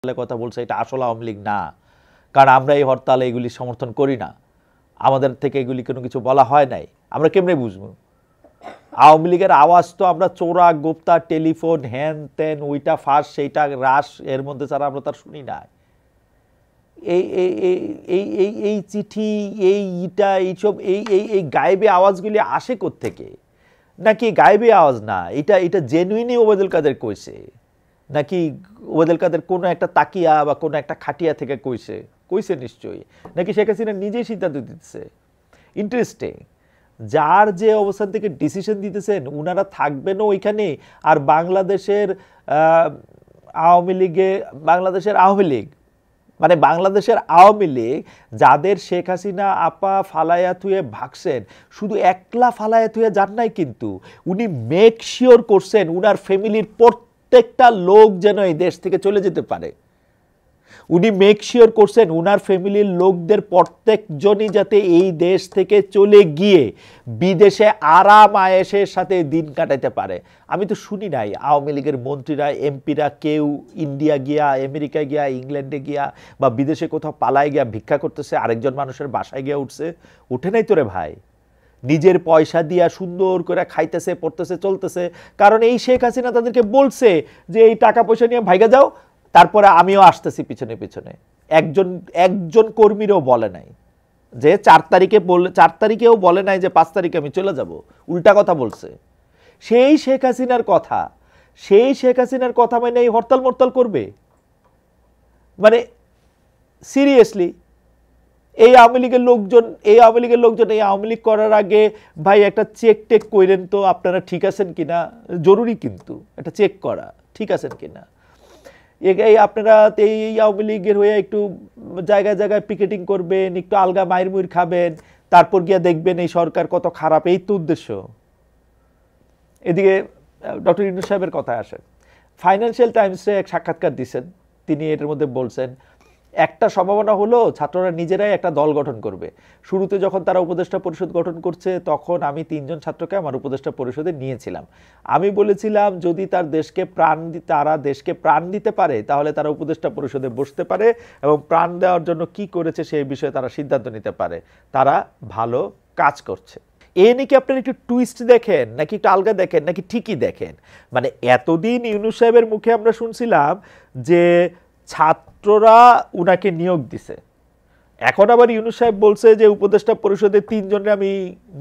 কথা বলছে এটা আসলে আওয়ামী লীগ না, কারণ আমরা এই হরতালে এগুলি সমর্থন করি না, আমাদের থেকে এগুলি কোনো কিছু বলা হয় নাই। আমরা কেমনে বুঝবো? আওয়ামী লীগের আওয়াজ তো আমরা চোরা গোপ্তা টেলিফোন হ্যান ত্যান ওইটা ফাঁস সেইটা রাস এর মধ্যে ছাড়া আমরা তার শুনি না। এই এই এই এই এই চিঠি এই ইটা এইসব এই এই এই গায়েবী আওয়াজগুলি আসে কোত্থেকে? নাকি গায়েবী আওয়াজ না, এটা এটা জেনুইনই ওবায়দুল কাদের কইছে, নাকি ওবায়দুল কাদের কোনো একটা তাকিয়া বা কোনো একটা খাটিয়া থেকে কইছে? কইছে নিশ্চয়ই। নাকি শেখ হাসিনা নিজেই সিদ্ধান্ত দিতেছে? ইন্টারেস্টিং। যার যে অবস্থান থেকে ডিসিশন দিতেছেন উনারা থাকবেনও ওইখানে, আর বাংলাদেশের আওয়ামী লীগে বাংলাদেশের আওয়ামী লীগ মানে বাংলাদেশের আওয়ামী লীগ যাদের শেখ হাসিনা আপা ফালাইয়া থুয়ে ভাগছেন, শুধু একলা ফালাইয়া থুয়ে যান নাই, কিন্তু উনি মেক শিওর করছেন উনার ফ্যামিলির প্রত্যেকটা লোক যেন এই দেশ থেকে চলে যেতে পারে। উনি মেক শিওর করছেন উনার ফ্যামিলির লোকদের প্রত্যেকজনই যাতে এই দেশ থেকে চলে গিয়ে বিদেশে আরাম আয়েশের সাথে দিন কাটাইতে পারে। আমি তো শুনি নাই আওয়ামী লীগের মন্ত্রীরা এমপিরা কেউ ইন্ডিয়া গিয়া, আমেরিকা গিয়া, ইংল্যান্ডে গিয়া বা বিদেশে কোথাও পালায় গিয়া ভিক্ষা করতেছে, আরেকজন মানুষের বাসায় গিয়া উঠছে। উঠে নাই তো রে ভাই, নিজের পয়সা দিয়া সুন্দর করে খাইতেছে, পড়তেছে, চলতেছে। কারণ এই শেখ হাসিনা তাদেরকে বলছে যে এই টাকা পয়সা নিয়ে ভাইগা যাও, তারপরে আমিও আসতেছি পিছনে পিছনে। একজন কর্মীরও বলে নাই যে 4 তারিখেও বলে নাই যে 5 তারিখে আমি চলে যাব, উল্টা কথা বলছে। সেই শেখ হাসিনার কথা মানে এই হরতাল করবে? মানে সিরিয়াসলি এই আওয়ামী লীগের লোকজন এই আওয়ামী লীগ করার আগে ভাই একটা চেক টেক কইরেন তো আপনারা ঠিক আছেন কিনা। জরুরি কিন্তু একটা চেক করা, ঠিক আছেন কিনা। এই আপনারা এই আওয়ামী লীগের হয়ে একটু জায়গায় জায়গায় পিকেটিং করবেন, একটু আলগা মায়ের মুইর খাবেন, তারপর গিয়া দেখবেন এই সরকার কত খারাপ, এই তো উদ্দেশ্য। এদিকে ডক্টর ইউনূস সাহেবের কথায় আসেন। ফাইন্যান্সিয়াল টাইমসে এক সাক্ষাৎকার দিচ্ছেন, তিনি এটার মধ্যে বলছেন একটা সম্ভাবনা হলো ছাত্ররা নিজেরাই একটা দল গঠন করবে। শুরুতে যখন তারা উপদেষ্টা পরিষদ গঠন করছে তখন আমি 3 জন ছাত্রকে আমার উপদেষ্টা পরিষদে নিয়েছিলাম। আমি বলেছিলাম যদি তারা দেশকে প্রাণ দিতে পারে তাহলে তারা উপদেষ্টা পরিষদে বসতে পারে এবং প্রাণ দেওয়ার জন্য কি করেছে সেই বিষয়ে তারা সিদ্ধান্ত নিতে পারে, তারা ভালো কাজ করছে। এ নাকি আপনারা একটু টুইস্ট দেখেন, নাকি একটু আলগা দেখেন, নাকি ঠিকই দেখেন? মানে এতদিন ইউনূস সাহেবের মুখে আমরা শুনছিলাম যে ছাত্ররা উনাকে নিয়োগ দিছে, এখন আবার ইউনূস সাহেব বলছে যে উপদেষ্টা পরিষদে 3 জনের আমি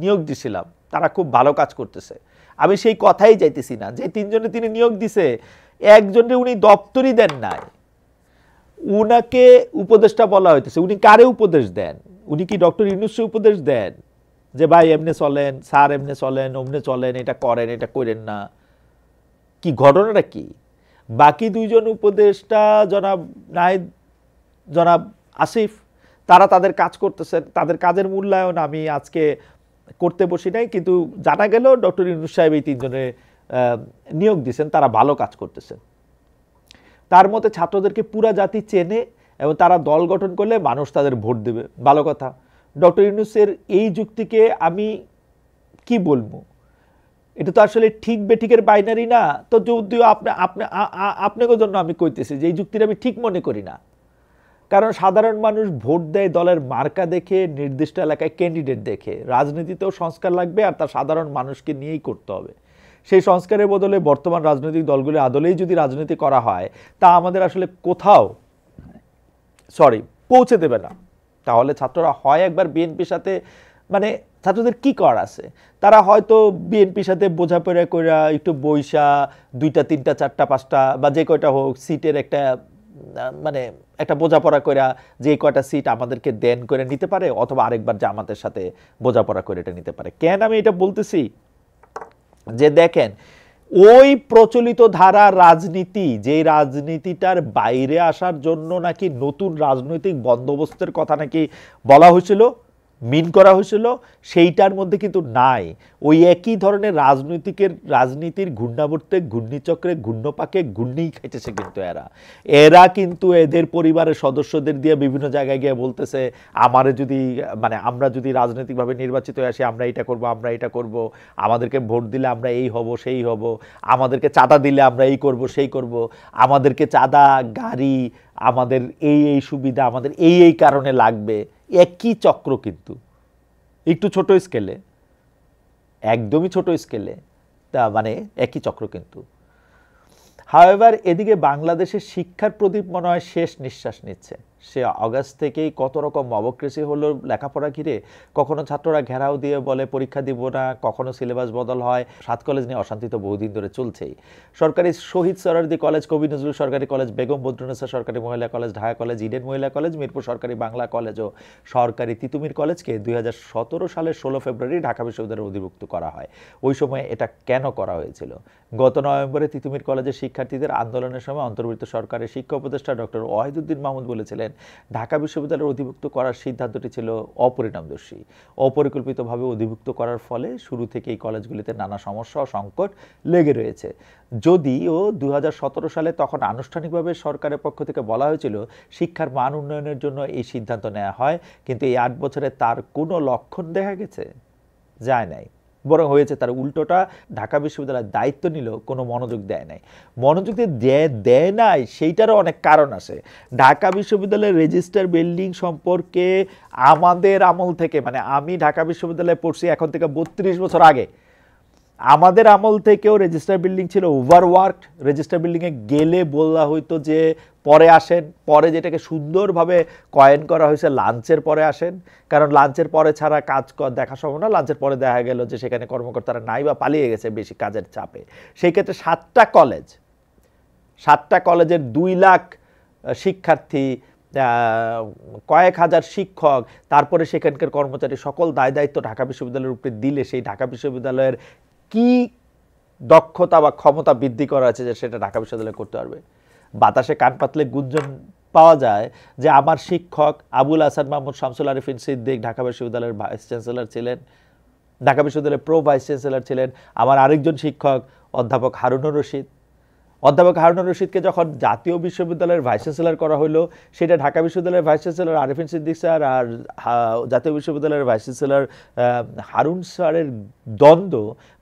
নিয়োগ দিছিলাম, তারা খুব ভালো কাজ করতেছে। আমি সেই কথাই যাইতেছি না যে 3 জনে তিনি নিয়োগ দিছে, একজনের উনি দপ্তরই দেন নাই, উনাকে উপদেষ্টা বলা হইতেছে। উনি কারে উপদেশ দেন? উনি কি ডক্টর ইউনূসকে উপদেশ দেন যে ভাই এমনি চলেন, স্যার এমনি চলেন, অমনে চলেন, এটা করেন, এটা করেন না? কি ঘটনাটা কি? বাকি 2 জন উপদেষ্টা জনাব নাহিদ, জনাব আসিফ, তারা তাদের কাজ করতেছেন, তাদের কাজের মূল্যায়ন আমি আজকে করতে বসি নাই, কিন্তু জানা গেল ডক্টর ইউনূস সাহেব এই 3 জনের নিয়োগ দিয়েছেন, তারা ভালো কাজ করতেছেন। তার মতে ছাত্রদেরকে পুরা জাতি চেনে এবং তারা দল গঠন করলে মানুষ তাদের ভোট দেবে, ভালো কথা। ডক্টর ইউনূসের এই যুক্তিকে আমি কি বলবো, এটা তো আসলে ঠিক বেঠিকের বাইনারি না। তো যদিও আপনাকে জন্য আমি কইতেছি যে এই যুক্তিটা আমি ঠিক মনে করি না, কারণ সাধারণ মানুষ ভোট দেয় দলের মার্কা দেখে, নির্দিষ্ট এলাকায় ক্যান্ডিডেট দেখে। রাজনীতিতেও সংস্কার লাগবে, আর তা সাধারণ মানুষকে নিয়েই করতে হবে। সেই সংস্কারের বদলে বর্তমান রাজনৈতিক দলগুলি আদলেই যদি রাজনীতি করা হয় তা আমাদের আসলে কোথাও পৌঁছে দেবে না। তাহলে ছাত্ররা হয় একবার বিএনপির সাথে, মানে ছাত্রদের কি করার আছে, তারা হয়তো বিএনপির সাথে বোঝাপড়া করে একটু বইসা 2টা 3টা 4টা 5টা বা যে কয়টা হোক সিটের মানে একটা বোঝাপড়া করে যে কয়টা সিট আমাদেরকে দেন করে নিতে পারে, অথবা আরেকবার জামাতের সাথে বোঝাপড়া করে এটা নিতে পারে। কেন আমি এটা বলতেছি যে দেখেন ওই প্রচলিত ধারা রাজনীতি, যে রাজনীতিটার বাইরে আসার জন্য নাকি নতুন রাজনৈতিক বন্দোবস্তের কথা নাকি বলা হয়েছিল, মিন করা হয়েছিল, সেইটার মধ্যে কিন্তু নাই। ওই একই ধরনের রাজনীতির ঘূর্ণাবর্তে, ঘূর্ণিচক্রে, ঘূর্ণপাকে ঘূর্ণিই খাইতেছে কিন্তু এরা কিন্তু এদের পরিবারের সদস্যদের দিয়ে বিভিন্ন জায়গায় গিয়ে বলতেছে আমরা যদি রাজনৈতিকভাবে নির্বাচিত হয়ে আসি আমরা এটা করব, আমাদেরকে ভোট দিলে আমরা এই হব সেই হব, আমাদেরকে চাঁদা দিলে আমরা এই করব সেই করব, আমাদেরকে চাঁদা, গাড়ি, আমাদের এই সুবিধা আমাদের এই কারণে লাগবে, একই চক্র কিন্তু একটু ছোট স্কেলে, একদমই ছোট স্কেলে, তা মানে একই চক্র কিন্তু। হাওয়েভার এদিকে বাংলাদেশের শিক্ষার প্রদীপ মনে হয় শেষ নিঃশ্বাস নিচ্ছে। সে আগস্ট থেকেই কত রকম মবক্রেসি হলো লেখাপড়া ঘিরে, কখনো ছাত্ররা ঘেরাও দিয়ে বলে পরীক্ষা দিব না, কখনো সিলেবাস বদল হয়। 7 কলেজ নিয়ে অশান্তি তো বহুদিন ধরে চলছেই। সরকারি শহীদ সোহরাওয়ার্দী কলেজ, কবি নজরুল সরকারি কলেজ, বেগম বদরুন্নেসা সরকারি মহিলা কলেজ, ঢাকা কলেজ, ইডেন মহিলা কলেজ, মিরপুর সরকারি বাংলা কলেজ ও সরকারি তিতুমির কলেজকে 2017 সালের 16 ফেব্রুয়ারি ঢাকা বিশ্ববিদ্যালয়ে অধিভুক্ত করা হয়। ওই সময় এটা কেন করা হয়েছিল? গত নভেম্বরে তিতুমির কলেজের শিক্ষার্থীদের আন্দোলনের সময় অন্তর্বর্তী সরকারের শিক্ষা উপদেষ্টা ডক্টর ওয়াহিদুদ্দিন মাহমুদ বলেছিলেন, ঢাকা বিশ্ববিদ্যালয়ের অধিভুক্ত করার সিদ্ধান্তটি ছিল অপরিণামদর্শী। অপরিকল্পিতভাবে অধিভুক্ত করার ফলে শুরু থেকেই কলেজগুলিতে নানা সমস্যা ও সংকট লেগে রয়েছে। যদিও 2017 সালে তখন আনুষ্ঠানিকভাবে সরকারের পক্ষ থেকে বলা হয়েছিল শিক্ষার মান উন্নয়নের জন্য এই সিদ্ধান্ত নেওয়া হয়, কিন্তু এই 8 বছরে তার কোনো লক্ষণ দেখা গেছে যায় নাই। বরং হয়েছে তার উল্টোটা। ঢাকা বিশ্ববিদ্যালয়ের দায়িত্ব নিল, কোনো মনোযোগ দেয় নাই। মনোযোগ দেয় নাই সেইটারও অনেক কারণ আছে। ঢাকা বিশ্ববিদ্যালয়ের রেজিস্টার বিল্ডিং সম্পর্কে আমাদের আমল থেকে, মানে আমি ঢাকা বিশ্ববিদ্যালয়ে পড়ছি এখন থেকে 32 বছর আগে, আমাদের আমল থেকেও রেজিস্টার বিল্ডিং ছিল ওভারওয়ার্কড। রেজিস্টার বিল্ডিংয়ে গেলে বলা হইতো যে পরে আসেন, পরে যেটাকে সুন্দরভাবে কয়েন করা হয়েছে লাঞ্চের পরে আসেন, কারণ লাঞ্চের পরে ছাড়া কাজ দেখা সম্ভব না। লাঞ্চের পরে দেখা গেল যে সেখানে কর্মকর্তারা নাই বা পালিয়ে গেছে বেশি কাজের চাপে। সেই ক্ষেত্রে 7টা কলেজের 2 লাখ শিক্ষার্থী, কয়েক হাজার শিক্ষক, তারপরে সেখানকার কর্মচারী, সকল দায় দায়িত্ব ঢাকা বিশ্ববিদ্যালয়ের উপরে দিলে সেই ঢাকা বিশ্ববিদ্যালয়ের কি দক্ষতা বা ক্ষমতা বৃদ্ধি করা আছে যে সেটা ঢাকা বিশ্ববিদ্যালয় করতে পারবে? বাতাসে কান পাতলে গুঞ্জন পাওয়া যায় যে আমার শিক্ষক আবুল হাসান মাহমুদ শামসুল আরিফিন সিদ্দিক ঢাকা বিশ্ববিদ্যালয়ের ভাইস চ্যান্সেলর ছিলেন, ঢাকা বিশ্ববিদ্যালয়ের প্রো ভাইস চ্যান্সেলর ছিলেন। আমার আরেকজন শিক্ষক অধ্যাপক হারুনুর রশিদ। অধ্যাপক হারুনুর রশিদকে যখন জাতীয় বিশ্ববিদ্যালয়ের ভাইস চ্যান্সেলর করা হলো, সেটা ঢাকা বিশ্ববিদ্যালয়ের vice chancellor Arifin Siddique sir আর জাতীয় বিশ্ববিদ্যালয়ের ভাইস চ্যান্সেলর হারুন স্যারের দ্বন্দ্ব,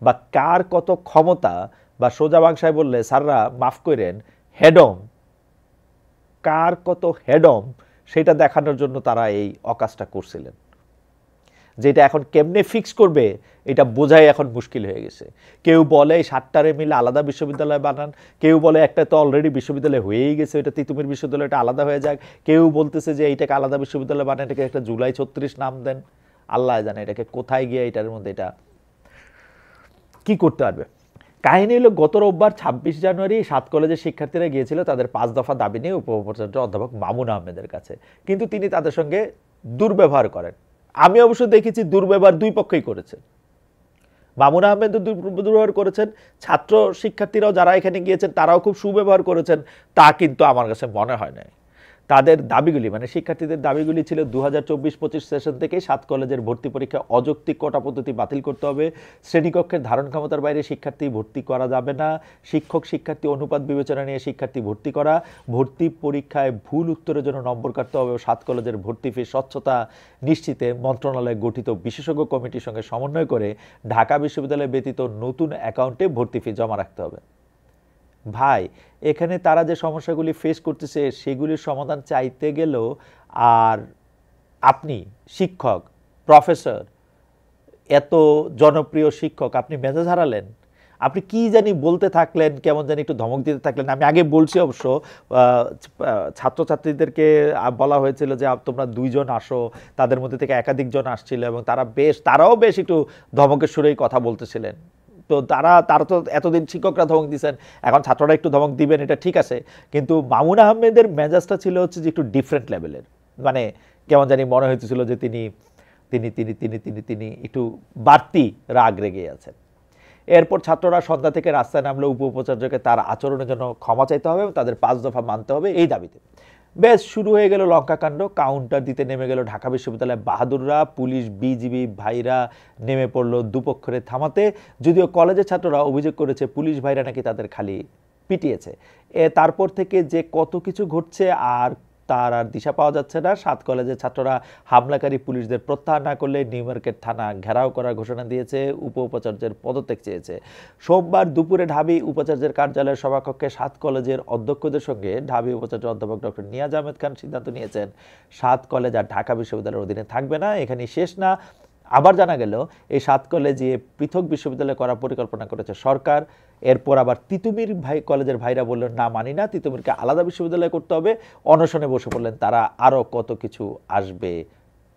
বা কার কত ক্ষমতা, বা সোজা বাংলায় বললে স্যাররা মাফ করেন হেডম, কার কত হেডম, সেটা দেখানোর জন্য তারা এই অকাজটা করছিলেন। যেটা এখন কেমনে ফিক্স করবে এটা বোঝাই এখন মুশকিল হয়ে গেছে। কেউ বলে 7টারে মিলে আলাদা বিশ্ববিদ্যালয় বানান, কেউ বলে একটা তো অলরেডি বিশ্ববিদ্যালয় হয়েই গেছে, এটা তিতুমির বিশ্ববিদ্যালয়টা আলাদা হয়ে যাক, কেউ বলতেছে যে এইটাকে আলাদা বিশ্ববিদ্যালয় বানান, এটাকে একটা জুলাই 36 নাম দেন। আল্লাহ জানে এটাকে কোথায় গিয়ে এটার মধ্যে এটা কি করতে পারবে। কাহিনী হলো গত রোববার 26 জানুয়ারি 7 কলেজের শিক্ষার্থীরা গিয়েছিল তাদের 5 দফা দাবি নিয়ে উপ-উপাচার্য অধ্যাপক মামুন আহমেদের কাছে, কিন্তু তিনি তাদের সঙ্গে দুর্ব্যবহার করেন। আমি অবশ্য দেখেছি দুর্ব্যবহার দুই পক্ষই করেছে। মামুন আহমেদ দুর্ব্যবহার করেছেন, ছাত্র শিক্ষার্থীরাও যারা এখানে গিয়েছেন তারাও খুব সুব্যবহার করেছেন, তা কিন্তু আমার কাছে মনে হয় না। তাদের দাবিগুলি, মানে শিক্ষার্থীদের দাবিগুলি ছিল 2024-25 সেশন থেকে 7 কলেজের ভর্তি পরীক্ষা অযৌক্তিক কোটা পদ্ধতি বাতিল করতে হবে, শ্রেণীকক্ষের ধারণ ক্ষমতার বাইরে শিক্ষার্থী ভর্তি করা যাবে না, শিক্ষক শিক্ষার্থী অনুপাত বিবেচনা নিয়ে শিক্ষার্থী ভর্তি করা, ভর্তি পরীক্ষায় ভুল উত্তরের জন্য নম্বর কাটতে হবে, 7 কলেজের ভর্তি ফি স্বচ্ছতা নিশ্চিতে মন্ত্রণালয় গঠিত বিশেষজ্ঞ কমিটির সঙ্গে সমন্বয় করে ঢাকা বিশ্ববিদ্যালয় ব্যতীত নতুন অ্যাকাউন্টে ভর্তি ফি জমা রাখতে হবে। ভাই, এখানে তারা যে সমস্যাগুলি ফেস করতেছে সেগুলির সমাধান চাইতে গেলেও, আর আপনি শিক্ষক, প্রফেসর, এত জনপ্রিয় শিক্ষক, আপনি মেজাজ হারালেন, আপনি কি জানি বলতে থাকলেন, কেমন জানি একটু ধমক দিতে থাকলেন। আমি আগে বলছি অবশ্য, ছাত্রছাত্রীদেরকে বলা হয়েছিল যে তোমরা 2 জন আসো, তাদের মধ্যে থেকে একাধিকজন আসছিল এবং তারাও বেশ একটু ধমকের সুরেই কথা বলতেছিলেন। তো তারা তো এতদিন শিক্ষকরা ধমক দিয়েছেন, এখন ছাত্ররা একটু ধমক দিবেন, এটা ঠিক আছে, কিন্তু মামুন আহমেদের মেজাজটা ছিল হচ্ছে যে একটু ডিফারেন্ট লেভেলের। মানে কেমন জানি মনে হইতেছিল যে তিনি তিনি তিনি তিনি তিনি তিনি একটু বাড়তি রাগ রেগে আছেন। এরপর ছাত্ররা সন্ধ্যা থেকে রাস্তায় নামলে উপ-উপাচার্যকে তার আচরণের জন্য ক্ষমা চাইতে হবে, তাদের 5 দফা মানতে হবে, এই দাবিতে বেশ শুরু হয়ে গেল লঙ্কাকাণ্ড। কাউন্টার দিতে নেমে গেল ঢাকা বিশ্ববিদ্যালয়ের বাহাদুররা, পুলিশ বিজিবি ভাইরা নেমে পড়ল দুপক্ষরে থামাতে। যদিও কলেজের ছাত্ররা অভিযোগ করেছে পুলিশ ভাইরা নাকি তাদের খালি পিটিয়েছে। তারপর থেকে যে কত কিছু ঘটছে আর তার আর দিশা পাওয়া যাচ্ছে না। 7 কলেজের ছাত্ররা হামলাকারী পুলিশদের প্রত্যাহার না করলে নিউ মার্কেট থানা ঘেরাও করার ঘোষণা দিয়েছে, উপাচার্যের পদত্যাগ চেয়েছে। সোমবার দুপুরে ঢাবি উপাচার্যের কার্যালয়ের সভাকক্ষে 7 কলেজের অধ্যক্ষদের সঙ্গে ঢাবি উপাচার্য অধ্যাপক ডক্টর নিয়াজ আহমেদ খান সিদ্ধান্ত নিয়েছেন 7 কলেজ আর ঢাকা বিশ্ববিদ্যালয়ের অধীনে থাকবে না। এখানেই শেষ না, আবার জানা গেল এই 7 কলেজে পৃথক বিশ্ববিদ্যালয় করার পরিকল্পনা করেছে সরকার। এরপর আবার তিতুমির কলেজের ভাইরা বললেন না, মানি না, তিতুমিরকে আলাদা বিশ্ববিদ্যালয় করতে হবে। অনশনে বসে পড়লেন তারা। আরও কত কিছু আসবে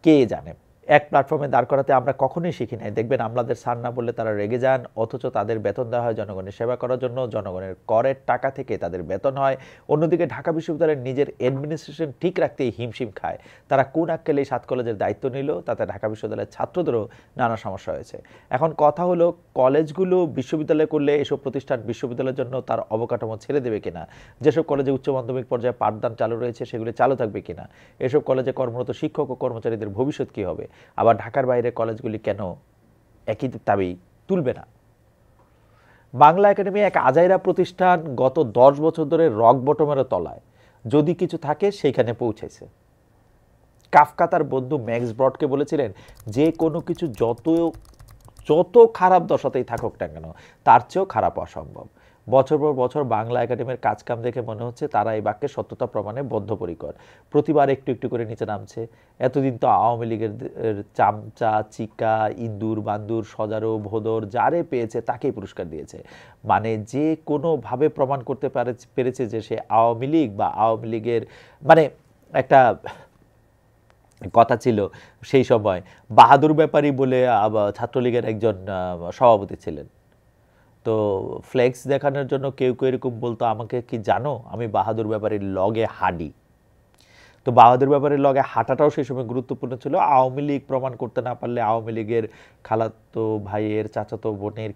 কে জানে। এক প্ল্যাটফর্মে দাঁড় করাতে আমরা কখনোই শিখি নাই। দেখবেন আমলাদের স্যার না বললে তারা রেগে যান, অথচ তাদের বেতন দেওয়া হয় জনগণের সেবা করার জন্য, জনগণের করের টাকা থেকে তাদের বেতন হয়। অন্যদিকে ঢাকা বিশ্ববিদ্যালয়ের নিজের অ্যাডমিনিস্ট্রেশন ঠিক রাখতেই হিমশিম খায়। তারা কোন আক্কেলে এই 7 কলেজের দায়িত্ব নিল, তাতে ঢাকা বিশ্ববিদ্যালয়ের ছাত্রদেরও নানা সমস্যা হয়েছে। এখন কথা হলো, কলেজগুলো বিশ্ববিদ্যালয় করলে এসব প্রতিষ্ঠান বিশ্ববিদ্যালয়ের জন্য তার অবকাঠামো ছেড়ে দেবে কিনা, যেসব কলেজে উচ্চ মাধ্যমিক পর্যায়ে পাঠদান চালু রয়েছে সেগুলি চালু থাকবে কিনা, এসব কলেজে কর্মরত শিক্ষক ও কর্মচারীদের ভবিষ্যৎ কী হবে, আবার ঢাকার বাইরে কলেজগুলি কেন একই দাবি তুলবে না। বাংলা একাডেমি এক আজাইরা প্রতিষ্ঠান, গত 10 বছর ধরে রক বটমের তলায়, যদি কিছু থাকে সেইখানে পৌঁছেছে। কাফকা তার বন্ধু ম্যাক্স ব্রডকে বলেছিলেন, যে কোনো কিছু যত খারাপ দশাতেই থাকুক না কেন তার চেয়েও খারাপ অসম্ভব। বছর পর বছর বাংলা একাডেমির কাজকাম দেখে মনে হচ্ছে তারা এই বাক্যের সত্যতা প্রমাণে বদ্ধপরিকর। প্রতিবার একটু একটু করে নিচে নামছে। এতদিন তো আওয়ামী লীগের চামচা, চিকা, ইন্দুর, বান্দুর, সজারো, ভোদর যারে পেয়েছে তাকেই পুরস্কার দিয়েছে। মানে যে কোনোভাবে প্রমাণ করতে পেরেছে যে সে আওয়ামী লীগ বা আওয়ামী লীগের, মানে একটা কথা ছিল সেই সময়, বাহাদুর ব্যাপারী বলে ছাত্রলীগের একজন সভাপতি ছিলেন। তো ফ্লেক্স দেখানোর জন্য কেউ কেউ এরকম বলতো, আমাকে কি জানো, আমি বাহাদুর ব্যাপারীর লগে হাঁটি। তো বাহাদুর ব্যাপারীর লগে হাঁটাটাও সেই সময় গুরুত্বপূর্ণ ছিল। আওয়ামী লীগ প্রমাণ করতে না পারলে আওয়ামী লীগের খালাতো ভাইয়ের, চাচাতো বোনের